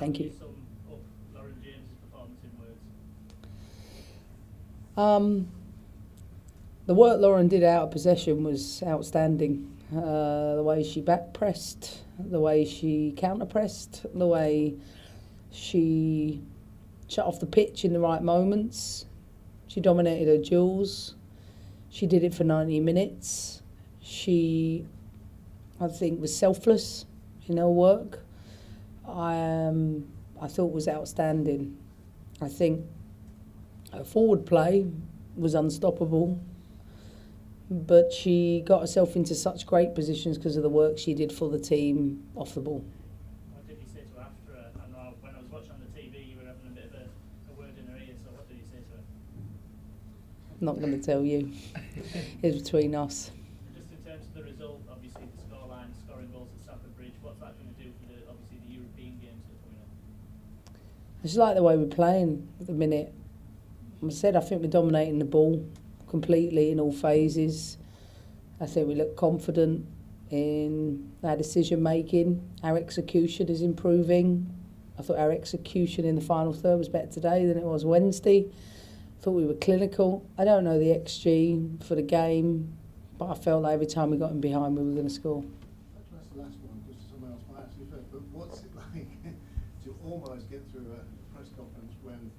Thank you. Sum up Lauren James's performance in words. The work Lauren did out of possession was outstanding. The way she back pressed, the way she counter pressed, the way she shut off the pitch in the right moments. She dominated her duels. She did it for 90 minutes. She, I think, was selfless in her work. I thought was outstanding. I think her forward play was unstoppable, but she got herself into such great positions because of the work she did for the team off the ball. What did you say to her after? I know when I was watching on the TV, you were having a bit of a word in her ear. So what did you say to her? I'm not going to tell you. It's between us. Just in terms of the result, obviously the scoreline, scoring goals at Stafford Bridge. What's that going to do for the European games that are coming up? I just like the way we're playing at the minute. I said I think we're dominating the ball completely in all phases. I think we look confident in our decision making. Our execution is improving. I thought our execution in the final third was better today than it was Wednesday. I thought we were clinical. I don't know the XG for the game, but I felt like every time we got in behind we were going to score. That's the last one, because someone else might actually fit. But what's it like to almost get through a press conference when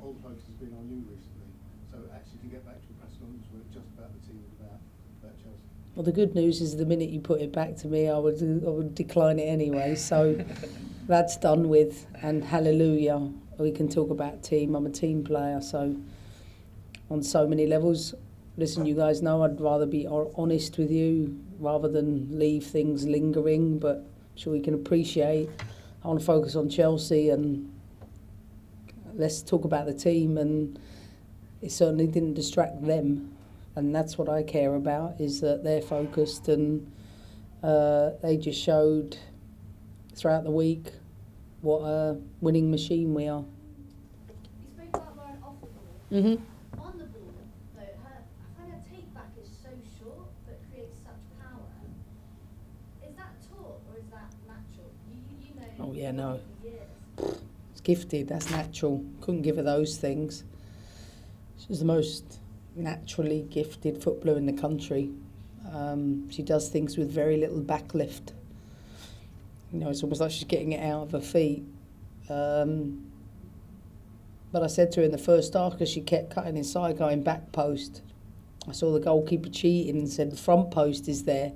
all the focus has been on you recently? So actually to get back to a press conference where it's just about the team and about Chelsea. Well, the good news is the minute you put it back to me, I would decline it anyway. So that's done with, and hallelujah, we can talk about team. I'm a team player, so on so many levels. Listen, you guys know I'd rather be honest with you rather than leave things lingering, but I'm sure we can appreciate. I want to focus on Chelsea and let's talk about the team, and it certainly didn't distract them. And that's what I care about, is that they're focused, and they just showed throughout the week what a winning machine we are. You spoke about Lauren off the ball. Mm-hmm. On the ball, though, I find her take back is so short but creates such power. Is that taught or is that natural? You know. Oh yeah, no. For years. It's gifted, that's natural. Couldn't give her those things. She's the most naturally gifted footballer in the country. She does things with very little backlift. You know, it's almost like she's getting it out of her feet. But I said to her in the first half, because she kept cutting inside, going back post. I saw the goalkeeper cheating and said the front post is there.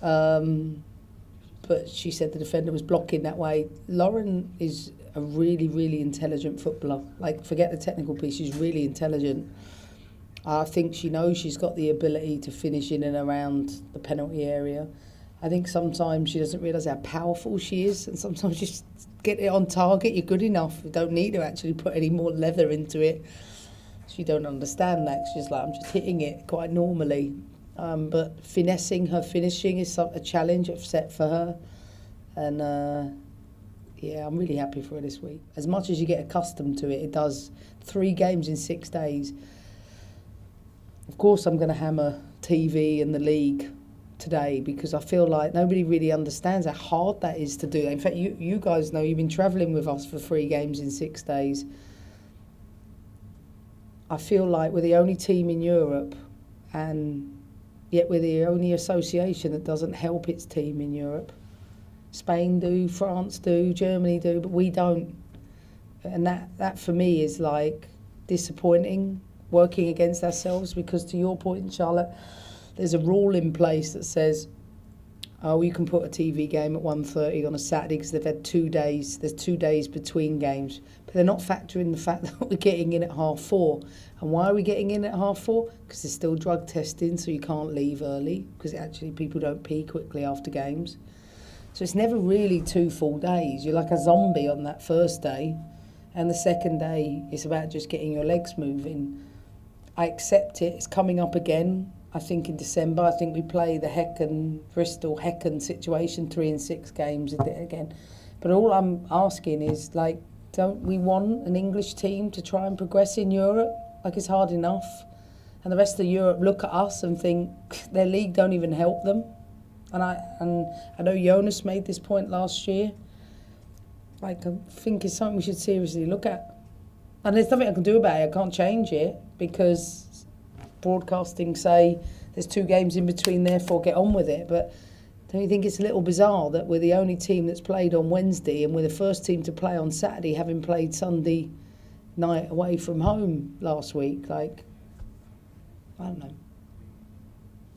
But she said the defender was blocking that way. Lauren is a really, really intelligent footballer. Like, forget the technical piece, she's really intelligent. I think she knows she's got the ability to finish in and around the penalty area. I think sometimes she doesn't realise how powerful she is, and sometimes you just get it on target, you're good enough. You don't need to actually put any more leather into it. She don't understand that. She's like, I'm just hitting it quite normally. But finessing her finishing is a challenge I've set for her. And yeah, I'm really happy for her this week. As much as you get accustomed to it, it does 3 games in 6 days. Of course, I'm going to hammer TV and the league today because I feel like nobody really understands how hard that is to do. In fact, you guys know, you've been travelling with us for 3 games in 6 days. I feel like we're the only team in Europe, and yet we're the only association that doesn't help its team in Europe. Spain do, France do, Germany do, but we don't. And that for me is like disappointing, working against ourselves, because to your point, Charlotte, there's a rule in place that says, oh, you can put a TV game at 1:30 on a Saturday because they've had 2 days. There's 2 days between games. But they're not factoring the fact that we're getting in at 4:30. And why are we getting in at 4:30? Because there's still drug testing, so you can't leave early, because actually people don't pee quickly after games. So it's never really 2 full days. You're like a zombie on that first day. And the second day, it's about just getting your legs moving. I accept it. It's coming up again. I think in December, I think we play the Bristol-Hecken situation, 3 and 6 games again. But all I'm asking is, like, don't we want an English team to try and progress in Europe? Like, it's hard enough. And the rest of Europe look at us and think their league don't even help them. And I know Jonas made this point last year. Like, I think it's something we should seriously look at. And there's nothing I can do about it. I can't change it because broadcasting say there's 2 games in between, therefore get on with it. But don't you think it's a little bizarre that we're the only team that's played on Wednesday and we're the first team to play on Saturday, having played Sunday night away from home last week? Like, I don't know.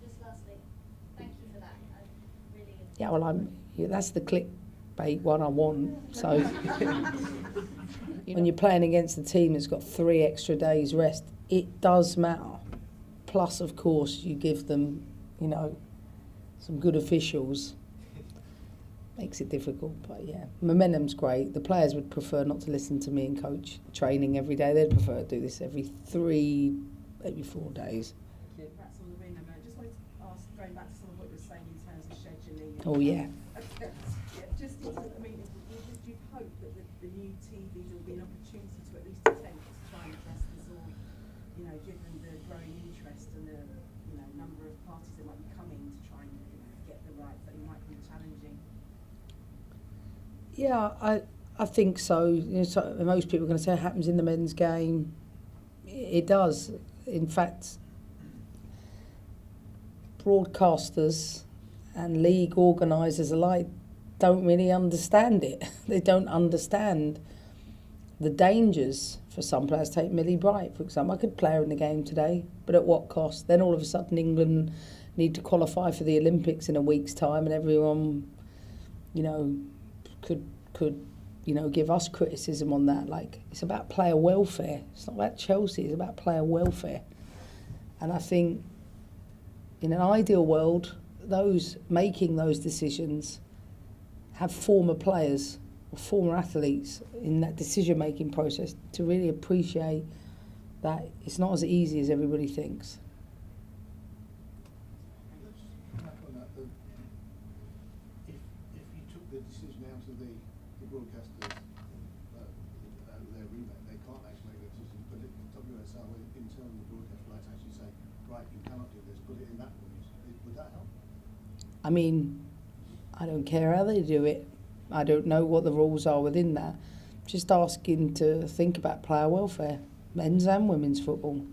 Just lastly, thank you for that. I really. Yeah, well, that's the clickbait one I want. So when you're playing against a team that's got 3 extra days rest, it does matter. Plus, of course, you give them, some good officials. Makes it difficult, but yeah, momentum's great. The players would prefer not to listen to me and coach training every day. They'd prefer to do this every 3, maybe 4 days. Congrats on the win. I just wanted to ask, going back to some of what you were saying in terms of scheduling. Oh yeah. Just in terms, would you hope that the new TVs will be an opportunity to at least attempt to try and address this, or given the growing interest and the number of parties that might be coming to try and get the rights, that it might be challenging. Yeah, I think so. So most people are going to say it happens in the men's game. It does. In fact, broadcasters and league organisers alike don't really understand it. They don't understand the dangers for some players. Take Millie Bright, for example. I could play her in the game today, but at what cost? Then all of a sudden England need to qualify for the Olympics in a week's time, and everyone, could give us criticism on that. Like, it's about player welfare. It's not about Chelsea, it's about player welfare. And I think in an ideal world, those making those decisions have former players or former athletes in that decision-making process to really appreciate that it's not as easy as everybody thinks. Let's back on that. If you took the decision out of the broadcasters, their remit, they can't actually make the decision. But WSL, in terms of the broadcast rights, actually say, right, you cannot do this, put it in that one. Would that help? I mean, I don't care how they do it. I don't know what the rules are within that. Just asking to think about player welfare, men's and women's football.